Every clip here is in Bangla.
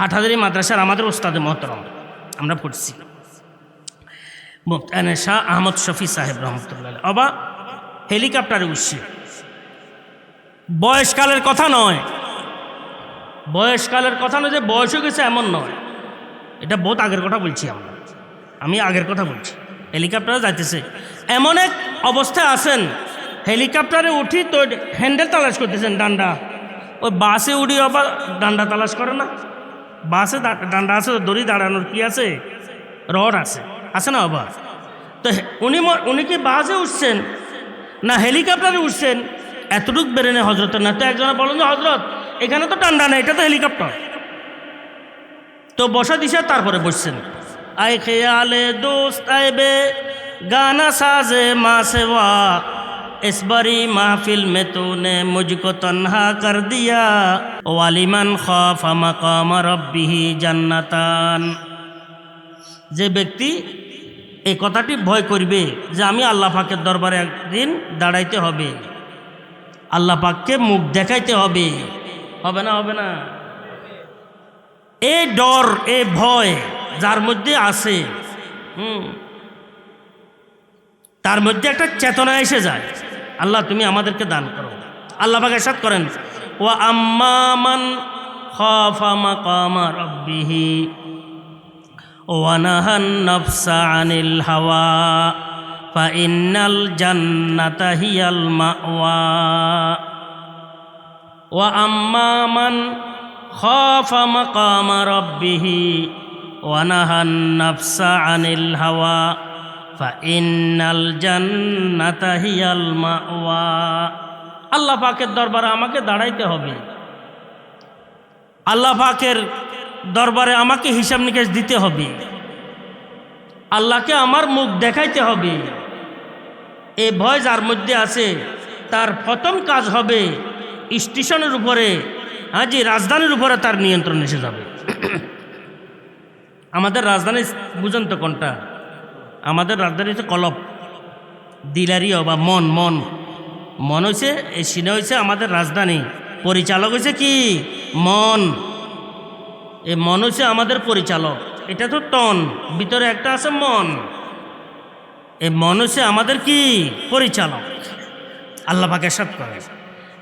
হাটহাজারী মাদ্রাসার আমাদের ওস্তাদে মহতরম আমরা পড়ছি মুফতি শাহ আহমদ শফি সাহেব রহমতুল্লাহ অবা হেলিকপ্টারে উঠছে। বয়সকালের কথা নয়, বয়সকালের কথা নয় যে বয়স হয়ে গেছে এমন নয়, এটা বহুত আগের কথা বলছি আমি আগের কথা বলছি। হেলিকপ্টারে যাইতেছে, এমন এক অবস্থায় আছেন হেলিকপ্টারে উঠি তো হ্যান্ডেল তালাশ করতেছেন ডান্ডা। ওই বাসে উঠি আবার ডান্ডা তালাশ করে না, বাসে ডান্ডা আছে, দড়ি দাঁড়ানোর কি আছে, রড আছে না বাবা। তো উনি কি বাসে উঠছেন না হেলিকপ্টারে উঠছেন এতটুক বেরেনে হজরতের না। তো একজনে বলেন যে হজরত এখানে তো ডান্ডা নেই, এটা তো হেলিকপ্টার। তো বসা দিছে, তারপরে বসছেন। আয় খেয়ালে দোস্ত আইবে গানা সাজে মা সেবা इस बड़ी महफिल में तूने मुझको तन्हा कर दिया वालिमन खौफ मकाम रब्बिही जन्नतान। যে ব্যক্তি এই কথাটি ভয় করবে যে আমি আল্লাহ পাকের দরবারে একদিন দাঁড়াইতে হবে, আল্লাহ পাককে মুখ দেখাইতে হবে, হবে না হবে না? এই ডর এই ভয় যার মধ্যে আছে তার মধ্যে একটা চেতনা এসে যায়। আল্লাহ তুমি আমাদেরকে দান করো। আল্লাহ পাক ইরশাদ করেন ওয়া আম্মা মান খাফা মাকামা রাব্বিহি ওয়া নাহান নাফসা আনিল হাওয়া ফা ইন্নাল জান্নাতা হিয়াল মাওয়া ওয়া আম্মা মান খাফা মাকামা রাব্বিহি ওয়া নাহান নাফসা আনিল হাওয়া ফাইন্নাল জান্নাতা হিয়াল মাওয়া। আল্লাহ পাকের দরবারে আমাকে দাঁড়াইতে হবে, আল্লাহ পাকের দরবারে আমাকে হিসাব নিকাশ দিতে হবে, আল্লাহকে আমার মুখ দেখাইতে হবে। এই ভয় যার মধ্যে আছে তার প্রথম কাজ হবে স্টেশনের উপরে, জি রাজধানীর উপরে তার নিয়ন্ত্রণ এসে যাবে। আমাদের রাজধানী বুঝেন তো কোনটা? আমাদের রাজধানী হচ্ছে কলব, দিলারিও বা মন। মন মন হয়েছে এই সিনে হয়েছে আমাদের রাজধানী, পরিচালক হয়েছে কি মন। এই মন হচ্ছে আমাদের পরিচালক, এটা তো তন, ভিতরে একটা আছে মন। এই মন হচ্ছে আমাদের কি পরিচালক। আল্লাহ পাক ইরশাদ করে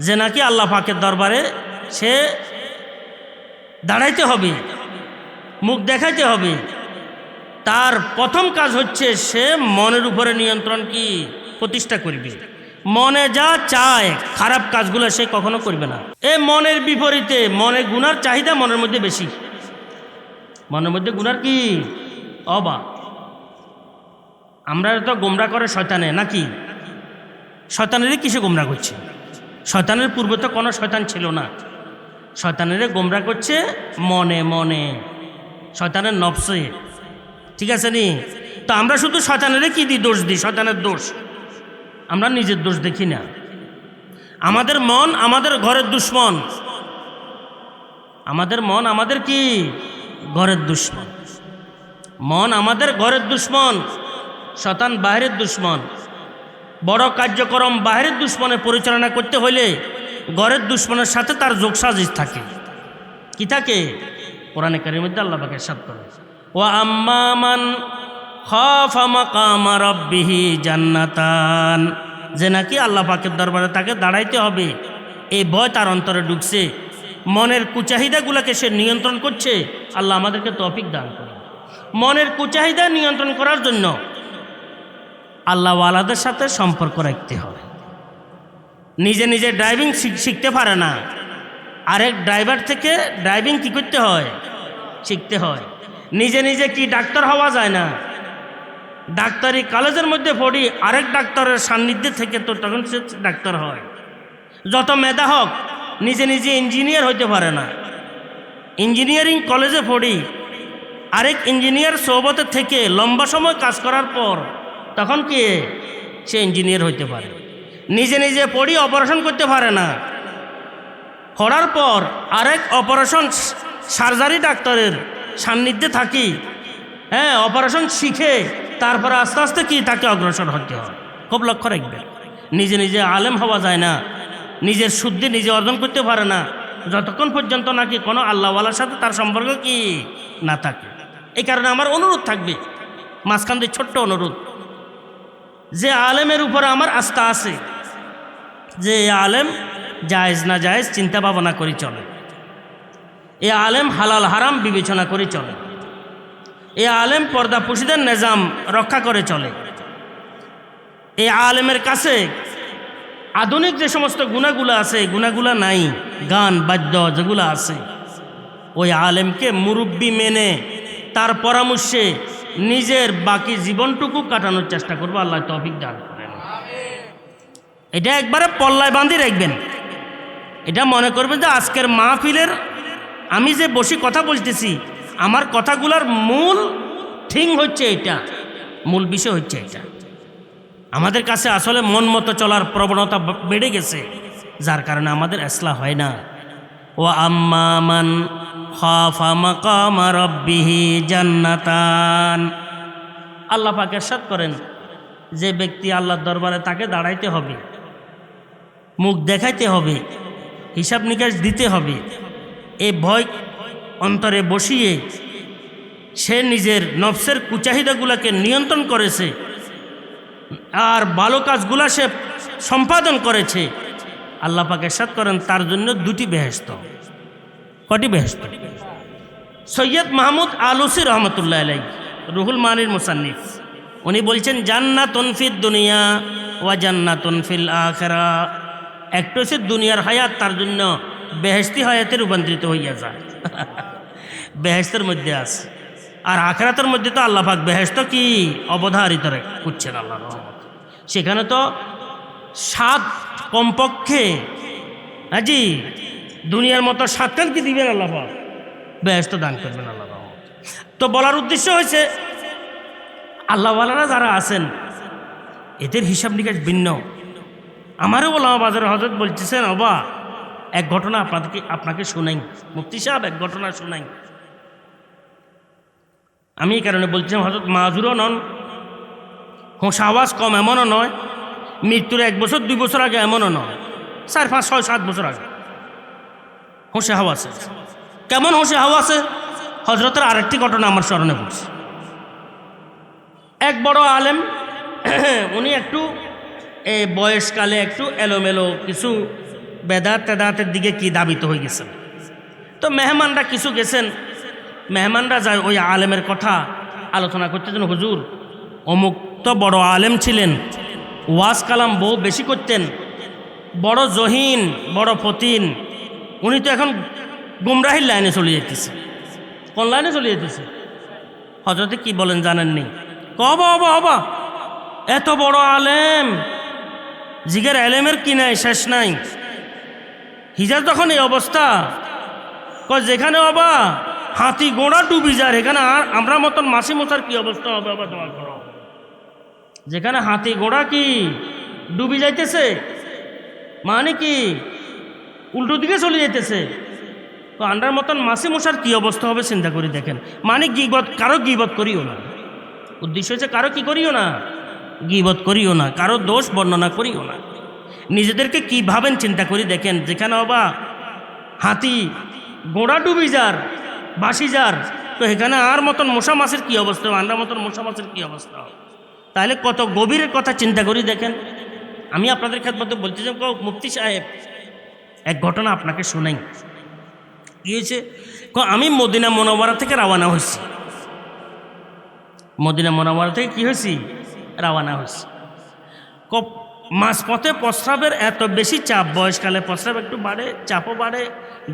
যে নাকি আল্লাহ পাকের দরবারে সে দাঁড়াইতে হবে, মুখ দেখাইতে হবে। তার প্রথম কাজ হচ্ছে সে মনের উপরে নিয়ন্ত্রণ কি প্রতিষ্ঠা করবে। মনে যা চায় খারাপ কাজগুলো সে কখনো করবে না। এই মনের বিপরীতে মনে গুনার চাহিদা মনের মধ্যে বেশি, মনের মধ্যে গুনার কি অবা। আমরা তো গোমরা করে শয়তানে নাকি? শয়তানেরই কিসে গোমরা করছে? শয়তানের পূর্বে তো কোনো শয়তান ছিল না, শয়তানেরে গোমরা করছে মনে মনে, শয়তানের নফসে। ঠিক আছে নি? তো আমরা শুধু শয়তানেরে কি দিই? দোষ দিই, শয়তানের দোষ। আমরা নিজের দোষ দেখি না। আমাদের মন আমাদের ঘরের দুশ্মন, আমাদের মন আমাদের কি ঘরের দুশ্মন। মন আমাদের ঘরের দুশ্মন, শয়তান বাহিরের দুশ্মন। বড় কার্যক্রম বাহিরের দুশ্মনে পরিচালনা করতে হইলে ঘরের দুশ্মনের সাথে তার যোগসাজিশ থাকে। কি থাকে? কোরআনে কারীমের মধ্যে আল্লাহ পাক ইরশাদ করে ওয়া আম্মা মান খাফা মাকামা রাব্বিহি জান্নাতান। যে নাকি আল্লাহ পাকের দরবারে তাকে দাঁড়াইতে হবে, এই ভয় তার অন্তরে ঢুকছে, মনের কুচাহিদাগুলোকে সে নিয়ন্ত্রণ করছে। আল্লাহ আমাদেরকে তৌফিক দান করে। মনের কুচাহিদা নিয়ন্ত্রণ করার জন্য আল্লাহওয়ালাদের সাথে সম্পর্ক রাখতে হবে। নিজে নিজে ড্রাইভিং শিখতে পারে না, আরেক ড্রাইভার থেকে ড্রাইভিং কি করতে হয়? শিখতে হয়। নিজে নিজে কি ডাক্তার হওয়া যায় না। ডাক্তারি কলেজের মধ্যে পড়ি, আরেক ডাক্তারের সান্নিধ্যে থেকে তো তখন সে ডাক্তার হয়। যত মেধা হোক নিজে নিজে ইঞ্জিনিয়ার হইতে পারে না। ইঞ্জিনিয়ারিং কলেজে পড়ি, আরেক ইঞ্জিনিয়ার সোহবতে থেকে লম্বা সময় কাজ করার পর তখন কি সে ইঞ্জিনিয়ার হইতে পারে। নিজে নিজে পড়ি অপারেশন করতে পারে না, পড়ার পর আরেক অপারেশন সার্জারি ডাক্তারের সান্নিধ্যে থাকি, হ্যাঁ অপারেশন শিখে তারপরে আস্তে আস্তে কি তাকে অগ্রসর হতে হয়। খুব লক্ষ্য রাখবেন, নিজে নিজে আলেম হওয়া যায় না, নিজের শুদ্ধি নিজে অর্জন করতে পারে না, যতক্ষণ পর্যন্ত নাকি কোনো আল্লাহওয়ালার সাথে তার সম্পর্ক কি না থাকে। এই কারণে আমার অনুরোধ থাকবে, মাঝখান দিয়ে ছোট্ট অনুরোধ, যে আলেমের উপরে আমার আস্থা আছে, যে আলেম জায়েজ না জায়েজ চিন্তা ভাবনা করে চলে, এ আলেম হালাল হারাম বিবেচনা করে চলে, এ আলেম পর্দা পুরুষদের নিজাম রক্ষা করে চলে, এই আলেমের কাছে আধুনিক যে সমস্ত গুণাগুলো আছে গুণাগুলো নাই, গান বাদ্য যেগুলো আছে, ওই আলেমকে মুরব্বী মেনে তার পরামর্শে নিজের বাকি জীবনটুকু কাটানোর চেষ্টা করবো। আল্লাহ তৌফিক দান করেন। এটা একবারে পল্লায় বাঁধি রাখবেন। এটা মনে করবেন যে আজকের মাহফিলের আমি যে বসে কথা বলতেছি, আমার কথাগুলোর মূল থিং হচ্ছে এটা, মূল বিষয় হচ্ছে এটা। আমাদের কাছে আসলে মন মতো চলার প্রবণতা বেড়ে গেছে, যার কারণে আমাদের ইসলাহ হয় না। ও আম্মা মান খাফা মাকামা রাব্বিহি জান্নাতান, আল্লাহ পাক ইরশাদ করেন, যে ব্যক্তি আল্লাহর দরবারে তাকে দাঁড়াইতে হবে, মুখ দেখাইতে হবে, হিসাব নিকাশ দিতে হবে, এই ভয় অন্তরে বসিয়ে সে নিজের নফসের কুচাহিদাগুলোকে নিয়ন্ত্রণ করেছে আর ভালো কাজগুলা সে সম্পাদন করেছে, আল্লাহ পাক ইরশাদ করেন তার জন্য দুটি বেহেশত। কটি বেহেশত? সৈয়দ মাহমুদ আলুসি রহমতুল্লাহ আলাইহি, রুহুল মানির মুসান্নিফ, উনি বলছেন জান্নাতুন ফিদ দুনিয়া ওয়া জান্নাতুন ফিল আখিরা। একটু হচ্ছে দুনিয়ার হায়াত তার জন্য বেহেশতি হায়াতে রূপান্তরিত হইয়া যায়, বেহেশতের মধ্যে আছে। আর আখিরাতের মধ্যে তো আল্লাহ পাক বেহেশত কি অবধারিত করছেন আল্লাহর রহমত। সেখানে তো স্বাদ কমপক্ষে জি দুনিয়ার মতো স্বাদকান কি দিবেন আল্লাহ পাক, বেহেশত দান করবেন আল্লাহ রহমত। তো বলার উদ্দেশ্য হয়েছে আল্লাহওয়ালারা যারা আছেন এদের হিসাব নিকাশ ভিন্ন। আমারও ওলামা বাজারের হযরত বলতেছেন, বাবা এক ঘটনা আপনাকে শোনাই, মুফতি সাহেব এক ঘটনা শোনাই। আমি এই কারণে বলছিলাম, হযরত মাজুরও নন, হোঁশ আওয়াজ কম এমনও নয়, মৃত্যুর 1 বছর 2 বছর আগে এমনও নয়, 4 5 6 7 বছর আগে হোঁশে হাওয়া আছে। কেমন হোঁশে হাওয়া আছে? হজরতের আরেকটি ঘটনা আমার স্মরণে পড়ছে। এক বড় আলেম, উনি একটু বয়সকালে একটু এলোমেলো কিছু বেদাত তেদাতের দিকে কি দাবিত হয়ে গেছেন। তো মেহমানরা কিছু গেছেন, মেহমানরা যায় ওই আলেমের কথা আলোচনা করতেছেন, হুজুর অমুক তো বড় আলেম ছিলেন, ওয়াজ কালাম বহু বেশি করতেন, বড় জহিন বড় ফতিন, উনি তো এখন গুমরাহির লাইনে চলে যেতেছে। কোন লাইনে চলে যেতেছে? হজরতে কি বলেন জানেননি? হবা এত বড় আলেম, জিগের আলেমের কি নাই, শেষ নাই। হিজার তখন এই অবস্থা, যেখানে বাবা হাতি গোড়া ডুবি যায়, এখানে আর আমরা মতন মাসি মশার কি অবস্থা হবে বাবা তোমার করো। যেখানে হাতি গোড়া কি ডুবি যাইতেছে, মানে কি উল্টো দিকে চলে যাইতেছে, তো আন্ডার মতন মাসি মশার কি অবস্থা হবে চিন্তা করে দেখেন। মানে গীবত, কারো গীবত করিও না, উদ্দেশ্য হচ্ছে কারো কি করিও না, গীবত করিও না, কারো দোষ বর্ণনা করিও না, নিজেদেরকে কি ভাবেন চিন্তা করে দেখেন। যেখানে বাবা হাতি গোড়া ডুবি যার বাসি যার, তো এখানে আর মতন মশা মাছের কি অবস্থা, আন্ডার মতন মশা মাছের কি অবস্থা, তাহলে কত গভীরের কথা চিন্তা করি দেখেন। আমি আপনাদের খেদমতে বলতে চাই, মুফতি সাহেব এক ঘটনা আপনাকে শোনাই। কি হয়েছে? আমি মদিনা মুনাওয়ারা থেকে রওনা হয়েছি, মদিনা মুনাওয়ারা থেকে কি হয়েছি, রওনা হয়েছি। মাঝপথে প্রস্রাবের এত বেশি চাপ, বয়সকালে প্রস্রাব একটু বাড়ে, চাপও বাড়ে,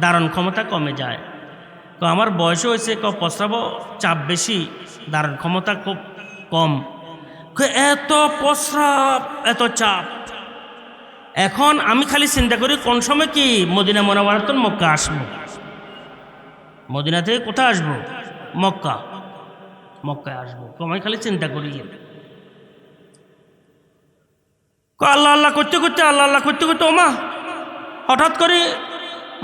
ধারণ ক্ষমতা কমে যায়। তো আমার বয়সও হয়েছে, প্রস্রাবও চাপ বেশি, ধারণ ক্ষমতা খুব কম, এত প্রস্রাব এত চাপ। এখন আমি খালি চিন্তা করি কোন সময় কি মদিনা মুনাওয়ারা তো মক্কা আসবো, মদিনা থেকে কোথায় আসবো, মক্কায় আসবো। আমি খালি চিন্তা করি, আল্লাহ আল্লাহ করতে করতে ওমা হঠাৎ করে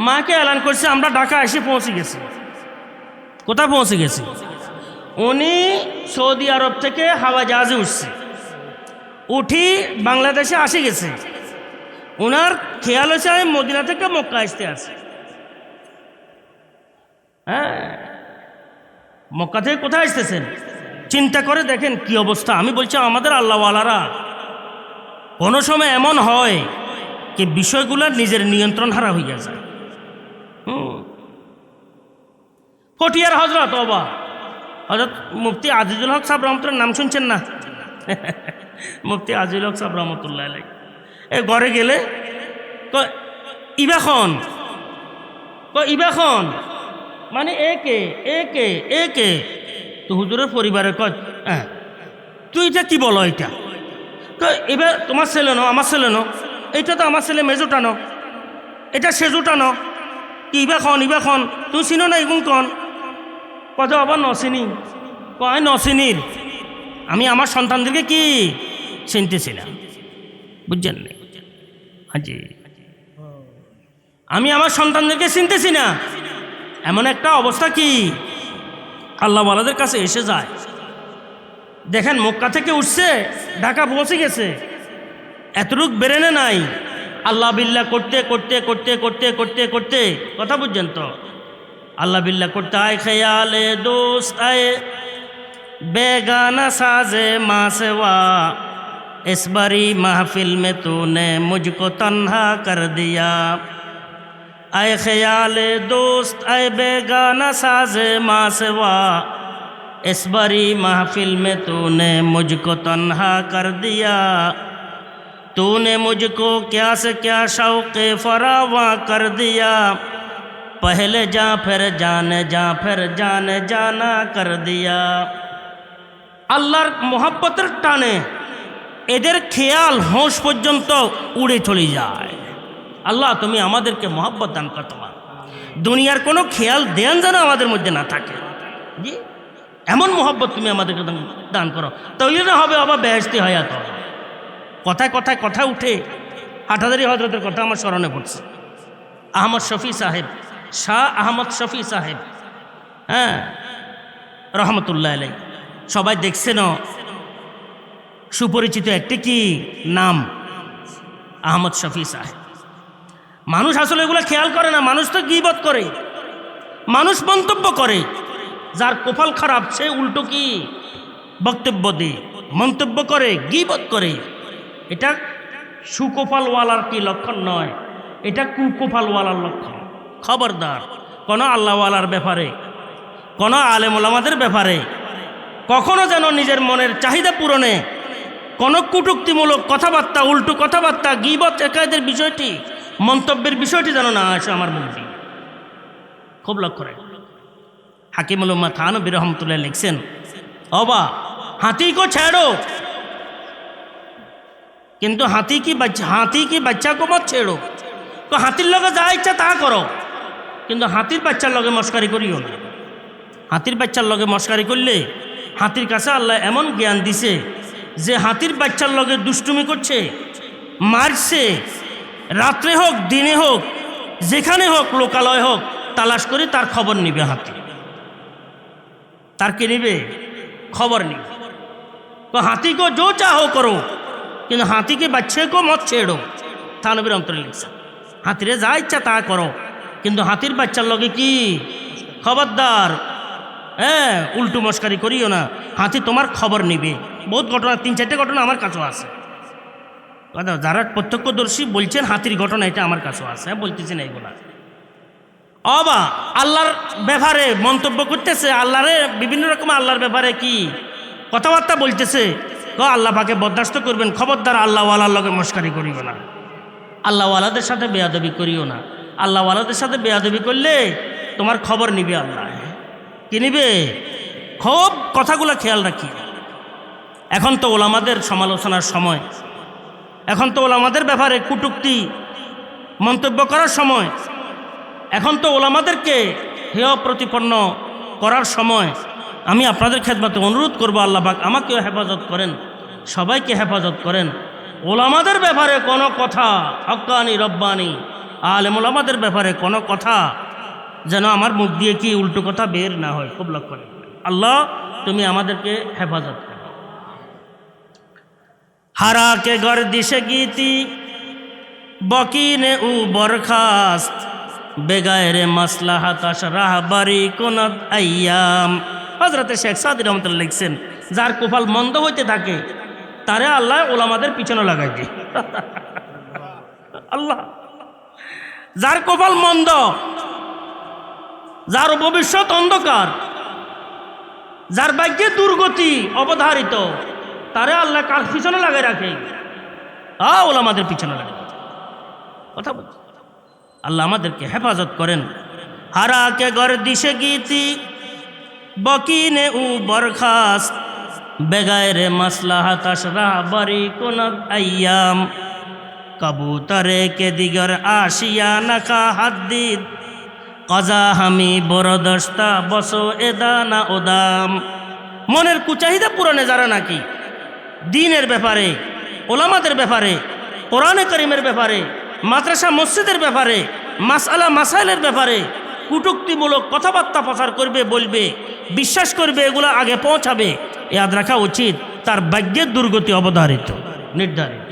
মাকে এলান করছে আমরা ঢাকা এসে পৌঁছে গেছি। কোথায় পৌঁছে গেছি? উনি সৌদি আরব থেকে হাওয়া জাহাজে উঠছে, উঠি বাংলাদেশে আসে গেছে। ওনার খেয়াল হয়েছে আমি মদিনা থেকে মক্কা আসতে আসি। হ্যাঁ, মক্কা থেকে কোথায় আসতেছেন চিন্তা করে দেখেন কি অবস্থা। আমি বলছি আমাদের আল্লাহওয়ালারা কোনো সময় এমন হয় কি বিষয়গুলো নিজের নিয়ন্ত্রণ হারা হইয়া যায়। পটিয়ার হজরত অবা হজরত মুফতি আজিজুল হক সাহেব রহমতুল্লাহ নাম শুনছেন না? মুফতি আজিজুল হক সাহেব রহমতুল্লাহ আলাই এ ঘরে গেলে ইবাখন মানে একে একে একে তো হুজুরের পরিবারের কয় হ্যাঁ তুই এটা কি বলো, এটা তো এবার তোমার ছেলে নো আমার ছেলে নো, এইটা তো আমার ছেলে মেজোটা নো, এটা সেজোটা নো, কি ইবাখন তুই চিনো না এগুন কন কত আবার নচিনি কয় নচিনির আমি আমার সন্তানদেরকে কি চিনতেছি না, বুঝছেন না? হাজি আমি আমার সন্তানদেরকে চিনতেছি না, এমন একটা অবস্থা কি আল্লাহওয়ালাদের কাছে এসে যায়। দেখেন মক্কা থেকে উঠছে ঢাকা পৌঁছে গেছে, এতটুক বেরেনে নাই, আল্লাহ বিল্লাহ করতে করতে করতে করতে করতে করতে কথা বুঝছেন তো, আল্লাহ বিল্লাহ করতে আয় খেয়ালে দোস্ত আয় বেগানা সাজে মা সেवा इस बड़ी महफिल में तूने मुझको तन्हा कर दिया आए ख्याल दोस्त आए बेगाना साजे माँ सेवा इस बड़ी महफिल में तूने मुझको तन्हा कर दिया तूने मुझको क्या से क्या शौक़ फरावा कर दिया पहले जा फिर जाने जाना कर दिया। আল্লাহর মোহাব্বতের টানে এদের খেয়াল হোঁশ পর্যন্ত উড়ে চলে যায়। আল্লাহ তুমি আমাদেরকে মোহাব্বত দান করো, তোমার দুনিয়ার কোনো খেয়াল দেন যেন আমাদের মধ্যে না থাকে। জি এমন মোহাব্বত তুমি আমাদেরকে দান করো, তাহলে না হবে আবার বেহেশতি হায়াত। কথায় কথায় কথা উঠে হাটাদারি হজরতের কথা আমার স্মরণে পড়ছে। আহমদ শফি সাহেব, শাহ আহমদ শফি সাহেব, হ্যাঁ রহমতুল্লাহ আলাই, সবাই দেখছেন সুপরিচিত একটি কি নাম আহমদ শফি সাহেব। মানুষ আসলে এগুলো খেয়াল করে না, মানুষ তো গীবত করে, মানুষ মন্তব্য করে, যার কপাল খারাপ সে উল্টো কি বক্তব্য দিয়ে মন্তব্য করে, গীবত করে। এটা সুকপালওয়ালার কি লক্ষণ নয়, এটা কুকপালওয়ালার লক্ষণ। খবরদার কোনো আল্লাহওয়ালার ব্যাপারে, কোনো আলেম ওলামাদের ব্যাপারে কখনো যেন নিজের মনের চাহিদা পূরণে কোনো কটূক্তিমূলক কথাবার্তা, উল্টো কথাবার্তা, গীবত একাদের বিষয়টি, মন্তব্যের বিষয়টি যেন না আসে আমার মুখ দিয়ে। খুব লক্ষ্য রাখে। হাকিমুল উম্মাহ থানবী রহমতুল্লাহ লিখছেন, অবা হাতি কো ছেড়ো কিন্তু হাতি কি বাচ্চা কো মত ছেড়ো। তো হাতির লগে যা ইচ্ছা তা করো, কিন্তু হাতির বাচ্চার লগে মস্কারি করিও না। হাতির বাচ্চার লগে মস্কারি করলে হাতির কাছে আল্লাহ এমন জ্ঞান দিছে যে হাতির বাচ্চার লগে দুষ্টুমি করছে, মারছে, রাত্রে হোক দিনে হোক যেখানে হোক লোকালয় হোক তালাশ করে তার খবর নিবে হাতি। তার কে নিবে? খবর নিবে। তো হাতি কো जो चाहो करो কিন্তু হাতি के बच्चे को मत छेड़ो। থানবী রহমতুল্লাহ লিখছে, হাতিরে যা ইচ্ছা তা করো, কিন্তু হাতির বাচ্চার লগে কি খবরদার, হ্যাঁ উল্টো মস্কারি করিও না, হাতি তোমার খবর নিবে। বহুত ঘটনা, 3-4টে ঘটনা আমার কাছেও আছে। যারা প্রত্যক্ষদর্শী বলছেন হাতির ঘটনা, এটা আমার কাছেও আছে, বলতেছি না এগুলা। অবা আল্লাহর ব্যাপারে মন্তব্য করতেছে, আল্লাহরে বিভিন্ন রকম আল্লাহর ব্যাপারে কি কথাবার্তা বলতেছে, আল্লাহ পাকে বরদাস্ত করবেন। খবরদার আল্লাহওয়ালার লগে মস্কারি করিও না, আল্লাহওয়ালাদের সাথে বেয়াদবি করিও না। আল্লাহওয়ালাদের সাথে বেয়াদবি করলে তোমার খবর নিবে আল্লাহ। কি নিবে? খুব কথাগুলো খেয়াল রাখি। এখন তো ওলামাদের সমালোচনার সময়, এখন তো ওলামাদের ব্যাপারে কটূক্তি মন্তব্য করার সময়, এখন তো ওলামাদেরকে হেয় প্রতিপন্ন করার সময়। আমি আপনাদের খেদমতে অনুরোধ করব, আল্লাহ পাক আমাকেও হেফাজত করেন, সবাইকে হেফাজত করেন। ওলামাদের ব্যাপারে কোনো কথা, হক্কানি রব্বানি আলেম ওলামাদের ব্যাপারে কোনো কথা যেন আমার মুখ দিয়ে কি উল্টো কথা বের না হয়। খুব লক্ষ্য রাখবেন। আল্লাহ তুমি আমাদেরকে হেফাজত করো। হারা কে গর্দিশে গীতি বকিনে উ বরখাস্ত বেগায়রে মাসলাহাত রাহবারি কুনাত আইয়াম। হযরতে শেখ সাদি রহমাতুল্লাহ লিখছেন, যার কপাল মন্দ হইতে থাকে তারে আল্লাহ ওলামাদের পিছনে লাগাই দেয়। আল্লাহ, যার কপাল মন্দ, যার ভবিষ্যৎ অন্ধকার, যার ভাগ্যে দুর্গতি অবধারিত, তারে আল্লাহ কার পিছনে লাগাই রাখে? ওলামাদের পিছনে লাগে। কথা বলছি, আল্লাহ আমাদেরকে হেফাজত করেন। হারা কে গর্দিশে গীতি বকিনে উ বরখাস্ত বেগায়রে মাসলাহাত রাহবারি কুনাত আইয়াম। কবুতরে কে দিগর আশিয়া নাকা হাদ্দিদ কজা হামি বরদস্তা বসো এদানা ওদাম। মনের কুচাহিদা পূরণে যারা নাকি দ্বীনের ব্যাপারে, ওলামাদের ব্যাপারে, কোরআনে কারীমের ব্যাপারে, মাদ্রাসা মসজিদের ব্যাপারে, মাসআলা মাসাইলের ব্যাপারে কটূক্তিমূলক কথাবার্তা প্রচার করবে, বলবে, বিশ্বাস করবে, এগুলো আগে পৌঁছাবে, ইয়াদ রাখা উচিত তার ভাগ্যের দুর্গতি অবধারিত, নির্ধারিত।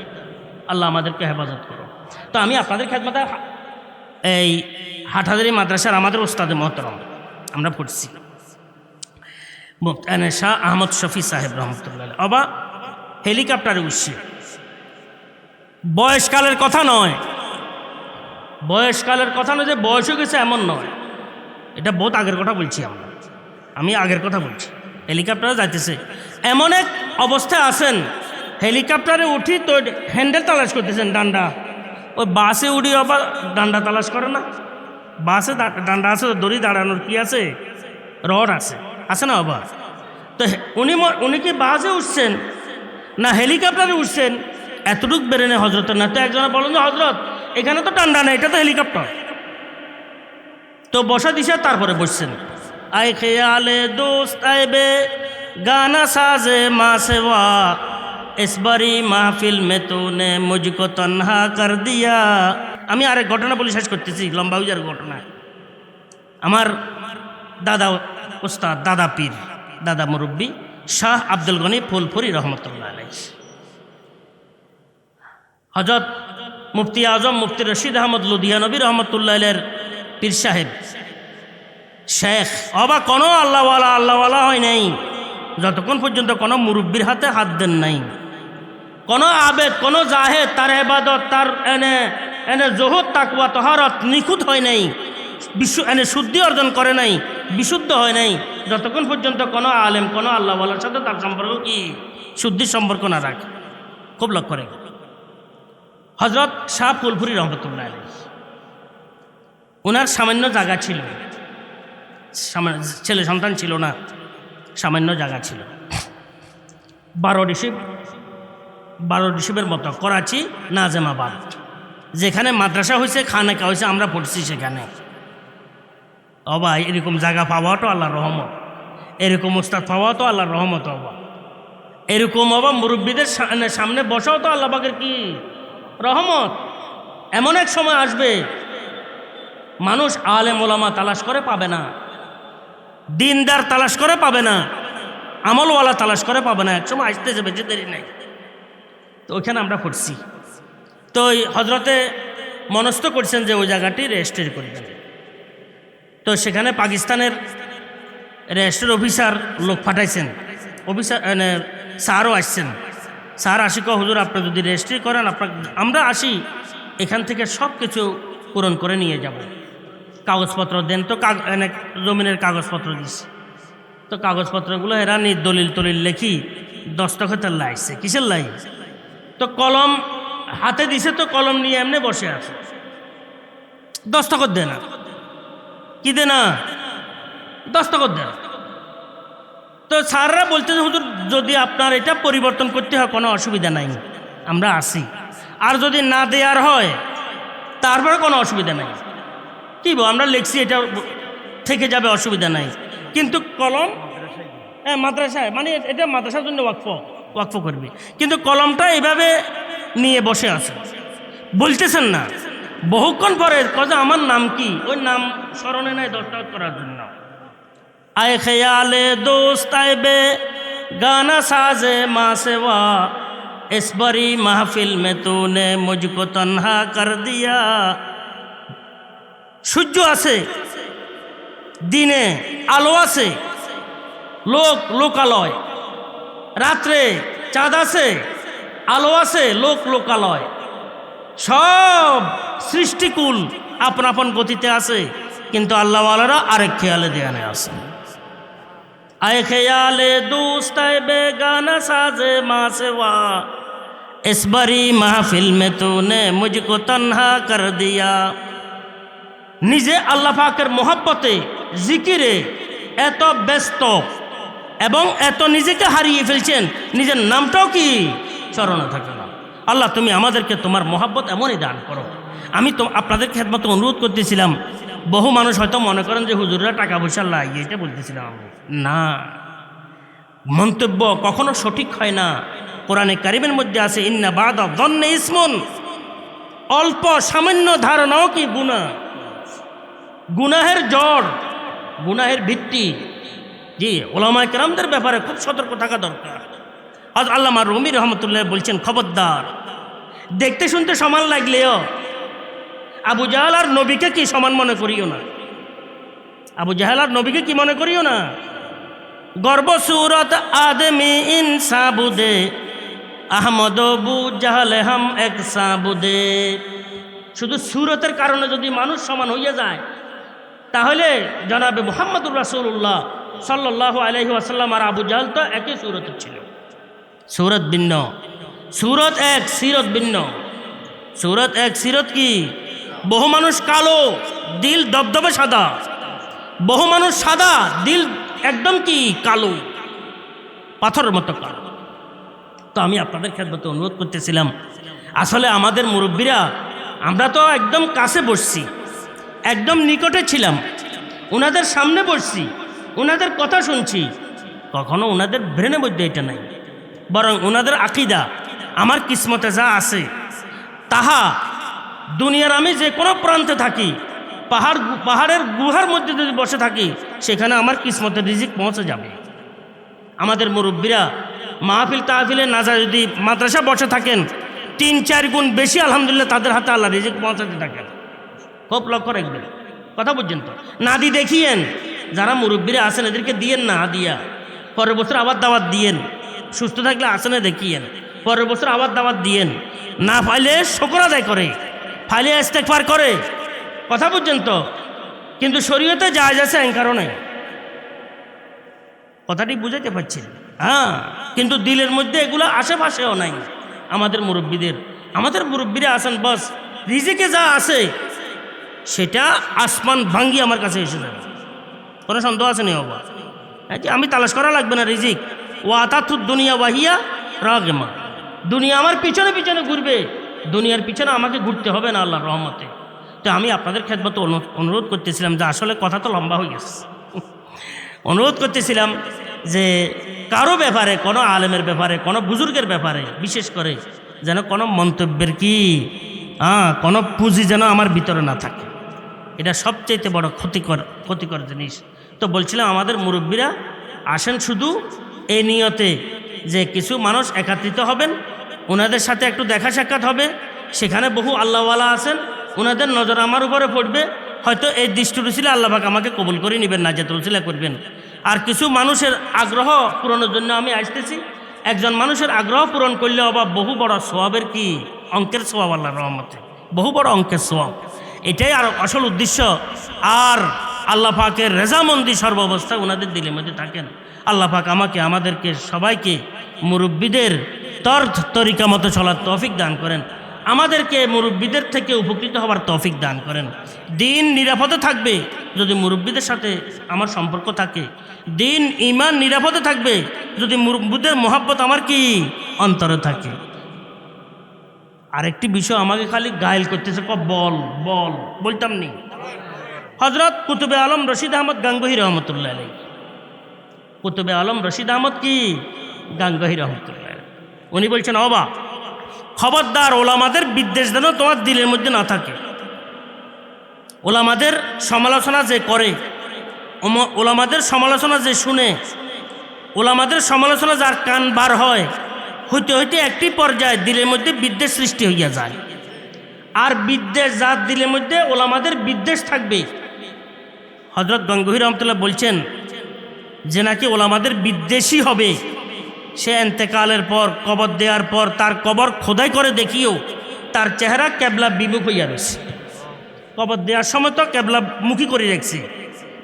আল্লাহ আমাদেরকে হেফাজত করো। তো আমি আপনাদের খেদমতে এই হাটহাজারী মাদ্রাসার আমাদের ওস্তাদে মহতরম আমরা পড়ছি শাহ আহমদ শফি সাহেব রহমতুল্লাহ অবা হেলিকপ্টারে উঠছে। বয়সকালের কথা নয়, বয়সকালের কথা নয় যে বয়স হয়ে গেছে এমন নয়, এটা বহুত আগের কথা বলছি আমি আগের কথা বলছি। হেলিকপ্টারে যাইতেছে, এমন এক অবস্থায় আছেন, হেলিকপ্টারে উঠি তো হ্যান্ডেল তালাশ করতেছেন, ডান্ডা। ওই বাসে উঠি আবার ডান্ডা তালাশ করে না? বাসে ডান্ডা আছে, দড়ি দাঁড়ানোর কি আছে, রড আছে, আছে না বাবা? তো উনি কি বাসে উঠছেন না হেলিকপ্টারে উঠছেন এতটুক বেরেনে হজরতের না। তো একজনে বলেন যে হজরত এখানে তো ডান্ডা নেই, এটা তো হেলিকপ্টার। তো বসা দিশা তারপরে বসছেন। আই খেয়ালে দোস্ত আইবে গানা সাজে মা সেবা ইসবারি মাহফিল মে তুনে মুঝকো তনহা কর দিয়া। আমি আরেক ঘটনা বলে শেষ করতেছি, লম্বা উজার ঘটনা। আমার দাদা ওস্তাদ, দাদা পীর, দাদা মুরব্বী শাহ আব্দুল গনি ফুলপুরি রহমতুল্লাহ আলাইহ, হযরত মুফতি আজম মুফতি রশিদ আহমদ লুধিয়ানবী রহমতুল্লাহ আলাইহির পীর সাহেব শেখ। অবা কোনো আল্লাহওয়ালা হয় নাই যতক্ষণ পর্যন্ত কোনো মুরব্বীর হাতে হাত দেন নাই। কোনো আবেদ, কোনো জাহেদ তার ইবাদত, তার এনে জহুদ তাকওয়া তহারত নিখুঁত হয় নাই, শুদ্ধি অর্জন করে নাই, বিশুদ্ধ হয় নাই, যতক্ষণ পর্যন্ত কোনো আলেম, কোনো আল্লাহওয়ালার সাথে তার সম্পর্ক কি শুদ্ধির সম্পর্ক না রাখে। খুব লক্ষ্য করে হযরত শাহ ফুলপুরি রহমতুল্লাহ আলাইহি, ওনার সামান্য জায়গা ছিল, ছেলে সন্তান ছিল না, সামান্য জায়গা ছিল। 12 রিসিভের মতো করাচি নাজেমাবাদ, যেখানে মাদ্রাসা হয়েছে, খানেকা হয়েছে, আমরা পড়ছি সেখানে। অবা এরকম জায়গা পাওয়া তো আল্লাহর রহমত, এরকম ওস্তাদ পাওয়া তো আল্লাহর রহমত। অবা এরকম অবা মুরব্বীদের সামনে বসাও তো আল্লাহ পাকের কি রহমত। এমন এক সময় আসবে মানুষ আলেম ওলামা তালাশ করে পাবে না, দিনদার তালাশ করে পাবে না, আমলওয়ালা তালাশ করে পাবে না। এক সময় আসতেছে, বেঁচে দেরি নাই। তো ওইখানে আমরা পড়ছি। তো ওই হজরতে মনস্থ করছেন যে ওই জায়গাটি রেজিস্ট্রি করবেন। তো সেখানে পাকিস্তানের রেজিস্ট্রির অফিসার লোক পাঠাইছেন, অফিসার স্যারও আসছেন। স্যার আসি হুজুর আপনি যদি রেজিস্ট্রি করেন আমরা আসি, এখান থেকে সব কিছু পূরণ করে নিয়ে যাব, কাগজপত্র দেন। তো জমিনের কাগজপত্র দিছি। তো কাগজপত্রগুলো এরা দলিল টলিল লেখি দস্তখতের লাইছে, কিসের লাই? তো কলম হাতে দিছে, তো কলম নিয়ে এমনি বসে আছে, দস্তখত দে না, কি দে না, দস্তখত দে না। তো স্যাররা বলতেছে হুজুর যদি আপনার এটা পরিবর্তন করতে হয় কোনো অসুবিধা নাই, আমরা আসি। আর যদি না দেওয়ার হয় তারপরে কোনো অসুবিধা নাই, কি আমরা লিখছি এটা থেকে যাবে, অসুবিধা নাই। কিন্তু কলম মাদ্রাসায়, মানে এটা মাদ্রাসার জন্য ওয়াকফ করবে, কিন্তু কলমটা এইভাবে নিয়ে বসে আছে, বলতেছেন না। বহুক্ষণ পরে কজা আমার নাম কি, ওই নাম স্মরণে নাই দস্তখত করার জন্য। আয় খেয়ালে দোস্ত আইবে গানা সাজে মা সেবা इस बड़ी महफिल में तूने मुझको तन्हा कर दिया। সূর্য আছে, দিনে আলো আছে, লোকালয়, রাত্রে চাঁদ আছে, আলো আছে, লোকালয়, সব সৃষ্টিকুল আপন আপন গতিতে আছে, কিন্তু আল্লাহওয়ালারা আরেক খেয়ালে ধ্যানে আছে। আয় খেয়ালে দুস্তায় বেগানা সাজে মা সেওয়া, इस बड़ी महफिल में तूने मुझको तन्हा कर दिया। নিজে আল্লাহ পাকের মোহাব্বতে জিকিরে এত ব্যস্ত এবং এত নিজেকে হারিয়ে ফেলছেন, নিজের নামটাও কি স্মরণে থাকে না। আল্লাহ তুমি আমাদেরকে তোমার মোহাব্বত এমনই দান করো। আমি তো আপনাদের খেদমতে অনুরোধ করতেছিলাম, বহু মানুষ হয়তো মনে করেন যে হুজুররা টাকা পয়সা লাগিয়ে, এটা বলতেছিলাম আমি না, মন্তব্য কখনো সঠিক হয় না। কোরআনে কারিমের মধ্যে আছে ইন্না বাদা যন্নে ইসমুন, অল্প সামান্য ধারণাও কি গুনাহ, গুনাহের জড়, গুনাহের ভিত্তি। জি, ওলামায়ে কেরামদের ব্যাপারে খুব সতর্ক থাকা দরকার। আজ আল্লামা রুমি রহমতুল্লাহ বলছেন, খবরদার, দেখতে শুনতে সমান লাগলেও আবু জাহাল আর নবীকে কি সমান মনে করিও না। আবু জাহাল আর নবীকে কি মনে করিও না। গর্ব সুরত আদমি ইনসাবুদে, আহমদ বু জাহাল হাম এক সাবুদে। শুধু সুরতের কারণে যদি মানুষ সমান হইয়া যায়, তাহলে জনাবে মুহাম্মদুর রাসূলুল্লাহ সাল্লাল্লাহু আলাইহি ওয়াসাল্লাম আর আবু জাহল তো একই সুরতের ছিল। সুরত ভিন্ন, সুরত এক, সিরত ভিন্ন। সুরত এক, সিরত কি? বহু মানুষ কালো, দিল দবদবে সাদা। বহু মানুষ সাদা, দিল একদম কি কালো, পাথরের মতো কালো। তো আমি আপনাদের খেদমতে অনুরোধ করতেছিলাম, আসলে আমাদের মুরব্বীরা, আমরা তো একদম কাছে বসছি, একদম নিকটে ছিলাম, ওনাদের সামনে বসছি, ওনাদের কথা শুনছি, কখনো ওনাদের ব্রেনের মধ্যে এটা নাই। বরং ওনাদের আকীদা, আমার কিসমতে যা আছে তাহা, দুনিয়ার আমি যে কোনো প্রান্তে থাকি, পাহাড়ের গুহার মধ্যে যদি বসে থাকি, সেখানে আমার কিসমতের রিজিক পৌঁছে যাবে। আমাদের মুরব্বীরা মাহফিল তাহফিলে না যায়, যদি মাদ্রাসা বসে থাকেন, 3-4 গুণ বেশি আলহামদুলিল্লাহ তাদের হাতে আল্লাহ রিজিক পৌঁছাতে থাকেন। খুব লক্ষ্য রাখবেন, কথা বুঝছেন তো? নাদি দেখিয়েন, যারা মুরব্বীরা আছেন এদেরকে দিয়েন না হাদিয়া, পরের বছর আবার দাওয়াত দিয়েন। সুস্থ থাকলে আসেনে দেখিয়েন, পরের বছর আবার দাওয়াত দিয়েন। না পাইলে শুকর আদায় করে, ফাইলে ইস্তেগফার করে, কথা বুঝছেন তো? কিন্তু শরীয়তে জায়েজ আছে এই কারণে, কথাটি বুঝাতে পারছি। হ্যাঁ, কিন্তু দিলের মধ্যে এগুলো আশেপাশেও নাই আমাদের মুরব্বীদের। আমাদের মুরব্বীরা আছেন, বস রিজিকে যা আছে সেটা আসমান ভাঙ্গি আমার কাছে এসে যাবে, কোনো সন্দেহ আছে নি বাবা। আমি তালাশ করা লাগবে না রিজিক। ও আতাতুদ দুনিয়া ওয়াহিয়া রাগমা, দুনিয়া আমার পিছনে পিছনে ঘুরবে, দুনিয়ার পিছনে আমাকে ঘুরতে হবে না আল্লাহর রহমতে। তো আমি আপনাদের খেদমতে অনুরোধ করতেছিলাম যে, আসলে কথা তো লম্বা হয়ে গেছে, অনুরোধ করতেছিলাম যে কারো ব্যাপারে, কোনো আলেমের ব্যাপারে, কোনো বুজুর্গের ব্যাপারে বিশেষ করে যেন কোনো মন্তব্যের কি কোনো পুঁজি যেন আমার ভিতরে না থাকে। এটা সবচেয়ে বড় ক্ষতিকর জিনিস। তো বলছিলাম, আমাদের মুরব্বীরা আসেন শুধু এই নিয়তে যে কিছু মানুষ একত্রিত হবেন, ওনাদের সাথে একটু দেখা সাক্ষাৎ হবে, সেখানে বহু আল্লাহওয়ালা আছেন, ওনাদের নজর আমার উপরে পড়বে, হয়তো এই দৃষ্টির ছিল আল্লাহ পাক আমাকে কবুল করে নেবেন, নাজাতুল উসিলা করবেন। আর কিছু মানুষের আগ্রহ পূরণের জন্য আমি আসতেছি। একজন মানুষের আগ্রহ পূরণ করলে আবার বহু বড় সওয়াবের কি অঙ্কের সওয়াব, আল্লাহর রহমতে বহু বড় অঙ্কের সওয়াব। এটাই আর আসল উদ্দেশ্য। আর আল্লাহ পাকের রেজামন্দি সর্বাবস্থায় ওনাদের দিলের মধ্যে থাকেন। আল্লাহ পাক আমাকে, আমাদেরকে সবাইকে মুরব্বীদের তরিকা মতো চলার তৌফিক দান করেন, আমাদেরকে মুরব্বীদের থেকে উপকৃত হওয়ার তৌফিক দান করেন। দিন নিরাপদে থাকবে যদি মুরব্বীদের সাথে আমার সম্পর্ক থাকে, দিন ইমান নিরাপদে থাকবে যদি মুরব্বীদের মহাব্বত আমার কি অন্তরে থাকে। আরেকটি বিষয় আমাকে খালি গায়েল করতেছে, বল বল বলতাম নি। হজরত কুতুবে আলম রশিদ আহমদ গাঙ্গোহী রহমতুল্লাহ আলাইহি, কুতুবে আলম রশিদ আহমদ কি গাঙ্গোহী রহমতুল্লাহ, উনি বলছেন, অবা খবরদার, ওলামাদের বিদ্বেষ যেন তোমার দিলের মধ্যে না থাকে। ওলামাদের সমালোচনা যে করে, ওলামাদের সমালোচনা যে শুনে, ওলামাদের সমালোচনা যার কান বার হয়, হইতে হইতে একটি পর্যায়ে দিলের মধ্যে বিদ্বেষ সৃষ্টি হইয়া যায়। আর বিদ্বেষ জাত দিলের মধ্যে ওলামাদের বিদ্বেষ থাকবে। হযরত গঙ্গোহী রহমতুল্লাহ বলছেন যে নাকি ওলামাদের বিদ্বেষী হবে, সে এন্তেকালের পর কবর দেওয়ার পর তার কবর খোদাই করে দেখিও তার চেহারা কেবলা বিমুখ হইয়া রয়েছে। কবর দেওয়ার সময় তো কেবলা মুখী করে রাখছে।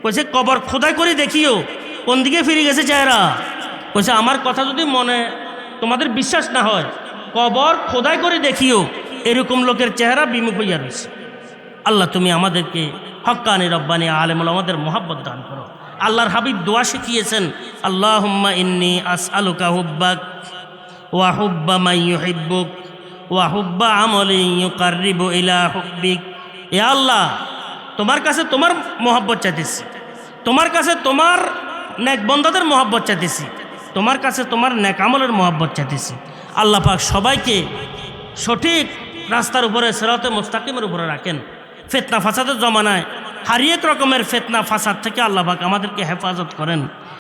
কইছে কবর খোদাই করে দেখিও কোন দিকে ফিরে গেছে চেহারা। কইছে আমার কথা যদি মনে তোমাদের বিশ্বাস না হয়, কবর খোদাই করে দেখিও এরকম লোকের চেহারা বিমুখ হইয়া রয়েছে। আল্লাহ তুমি আমাদেরকে হক্কানি রব্বানি আলেমুল আমাদের মোহাব্বত দান করো। আল্লাহর হাবিব দোয়া শিখিয়েছেন, আল্লাহুম্মা ইন্নী আসআলুকা হুব্বাক ওয়া হুব্বা মান ইউহিব্বুক ওয়া হুব্বা আমালিন ইউকাররিবু ইলা হুব্বিক। এ আল্লাহ, তোমার কাছে তোমার মোহাব্বত চাইতেছি, তোমার কাছে তোমার নেক বন্দাদের মোহাব্বত চাইতেছি, তোমার কাছে তোমার নেক আমলের মোহাব্বত চাইতেছি। আল্লাহ পাক সবাইকে সঠিক রাস্তার উপরে সিরাতে মুস্তাকিমের উপরে রাখেন। ফিতনা ফাসাদের জমানায় হারিয়েক রকমের ফিতনা ফাসাদ থেকে আল্লাহ পাক আমাদেরকে হেফাজত করেন।